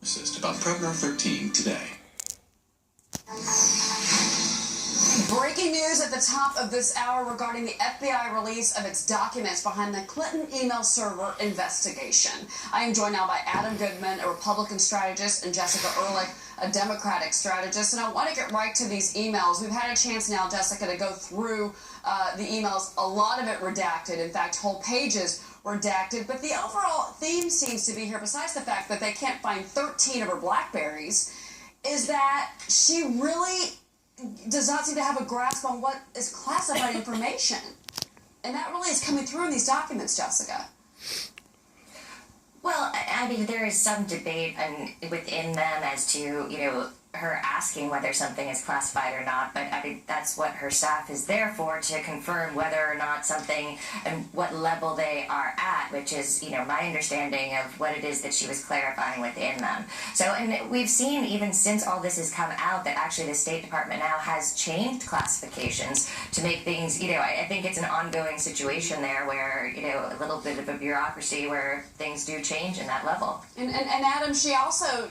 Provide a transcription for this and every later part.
About Prevnar 13 today. Breaking news at the top of this hour regarding the FBI release of its documents behind the Clinton email server investigation. I am joined now by Adam Goodman, a Republican strategist, and Jessica Ehrlich, a Democratic strategist. And I want to get right to these emails. We've had a chance now, Jessica, to go through the emails, a lot of it redacted. In fact, whole pages redacted. But the overall theme seems to be here, besides the fact that they can't find 13 of her BlackBerries, is that she really does not seem to have a grasp on what is classified information. And that really is coming through in these documents, Jessica. Well, I mean, there is some debate within them as to, her asking whether something is classified or not, but I mean, that's what her staff is there for, to confirm whether or not something and what level they are at, which is, my understanding of what it is that she was clarifying within them. So, and we've seen even since all this has come out that actually the State Department now has changed classifications to make things, I think it's an ongoing situation there where, a little bit of a bureaucracy where things do change in that level. And Adam, she also,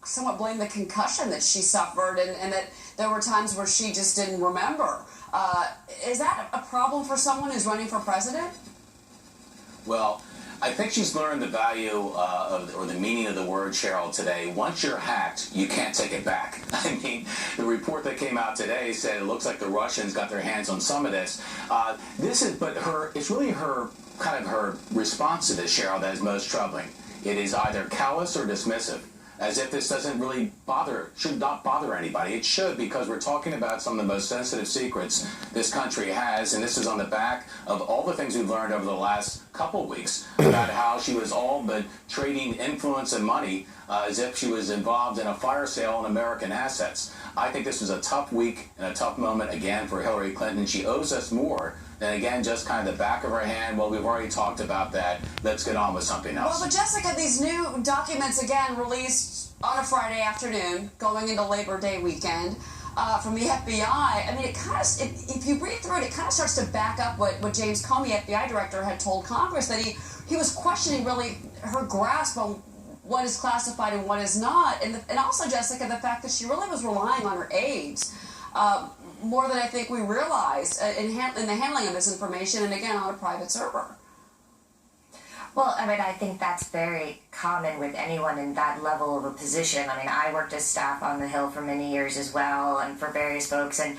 somewhat blamed the concussion that she suffered and that there were times where she just didn't remember. Is that a problem for someone who's running for president? Well, I think she's learned the value or the meaning of the word, Cheryl, today. Once you're hacked, you can't take it back. I mean, the report that came out today said it looks like the Russians got their hands on some of this. It's really her response to this, Cheryl, that is most troubling. It is either callous or dismissive, as if this doesn't really should not bother anybody. It should, because we're talking about some of the most sensitive secrets this country has, and this is on the back of all the things we've learned over the last couple of weeks about how she was all but trading influence and money as if she was involved in a fire sale on American assets. I think this was a tough week and a tough moment again for Hillary Clinton. She owes us more than, again, just kind of the back of her hand. Well, we've already talked about that. Let's get on with something else. Well, but Jessica, these new documents, again, released on a Friday afternoon, going into Labor Day weekend, from the FBI. I mean, if you read through it, it kind of starts to back up what James Comey, FBI director, had told Congress, that he was questioning really her grasp on what is classified and what is not. And also, Jessica, the fact that she really was relying on her aides more than I think we realized in the handling of this information, and again, on a private server. Well, I mean, I think that's very common with anyone in that level of a position. I mean, I worked as staff on the Hill for many years as well, and for various folks. And,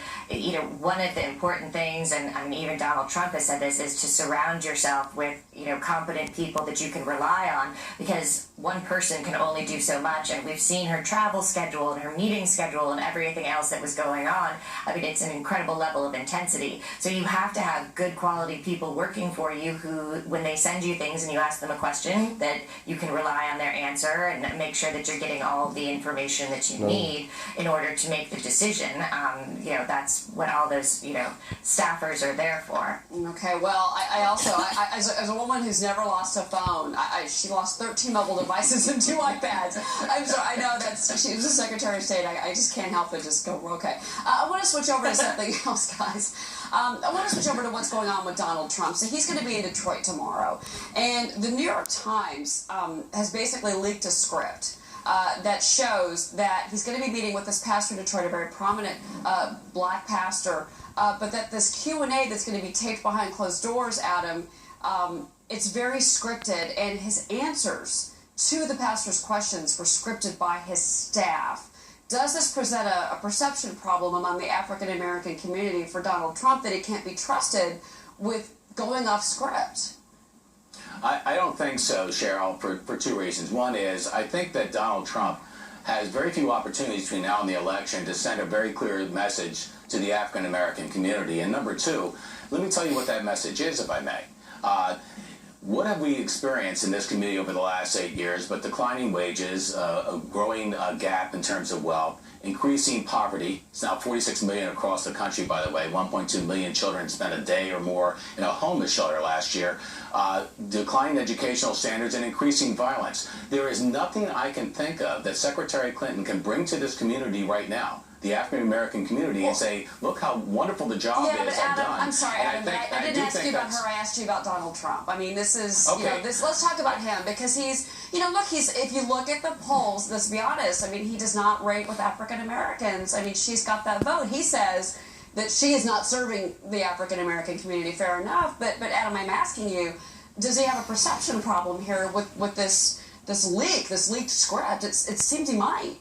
one of the important things, and I mean, even Donald Trump has said this, is to surround yourself with, competent people that you can rely on, because one person can only do so much. And we've seen her travel schedule and her meeting schedule and everything else that was going on. I mean, it's an incredible level of intensity. So you have to have good quality people working for you who, when they send you things and you ask them a question, that you can rely on their answer and make sure that you're getting all the information that you need in order to make the decision. That's what all those, staffers are there for. Okay, well, I also, as a woman who's never lost a phone, she lost 13 mobile devices and 2 iPads. I'm sorry, I know she was the Secretary of State. I just can't help but just go, okay. I want to switch over to something else, guys. I want to switch over to what's going on with Donald Trump. So he's going to be in Detroit tomorrow. And the New York Times has basically leaked a script that shows that he's going to be meeting with this pastor in Detroit, a very prominent black pastor, but that this Q&A that's going to be taped behind closed doors, Adam, it's very scripted, and his answers to the pastor's questions were scripted by his staff. Does this present a perception problem among the African-American community for Donald Trump that he can't be trusted with going off script? I don't think so, Cheryl, for 2 reasons. One is, I think that Donald Trump has very few opportunities between now and the election to send a very clear message to the African-American community. And number 2, let me tell you what that message is, if I may. What have we experienced in this community over the last 8 years but declining wages, a growing gap in terms of wealth, increasing poverty? It's now 46 million across the country, by the way. 1.2 million children spent a day or more in a homeless shelter last year. Declining educational standards and increasing violence. There is nothing I can think of that Secretary Clinton can bring to this community right now. the African American community and say, look how wonderful the job Yeah, but is. I've Adam, done. I'm sorry, And Adam, but I do didn't ask think you about that's- her. I asked you about Donald Trump. I mean, this is, you Okay. know, let's talk about him because he's, you know, look, if you look at the polls, let's be honest, I mean, he does not rate with African Americans. I mean, she's got that vote. He says that she is not serving the African American community, fair enough, but Adam, I'm asking you, does he have a perception problem here with this leaked script? It seems he might.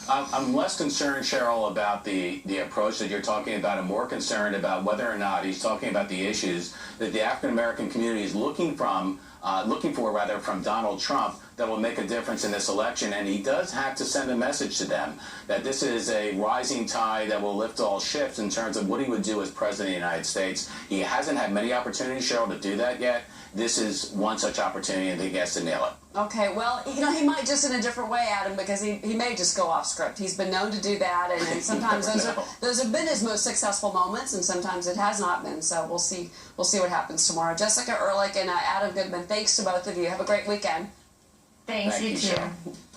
I'm less concerned, Cheryl, about the approach that you're talking about. I'm more concerned about whether or not he's talking about the issues that the African American community is looking for from Donald Trump that will make a difference in this election. And he does have to send a message to them that this is a rising tide that will lift all ships in terms of what he would do as president of the United States. He hasn't had many opportunities, Cheryl, to do that yet. This is one such opportunity, and I think he has to nail it. Okay, well, you know, he might just in a different way, Adam, because he may just go off script. He's been known to do that, and sometimes those have been his most successful moments, and sometimes it has not been. So we'll see what happens tomorrow. Jessica Ehrlich and Adam Goodman, thanks to both of you. Have a great weekend. Thanks, Thank you you, too. Cheryl.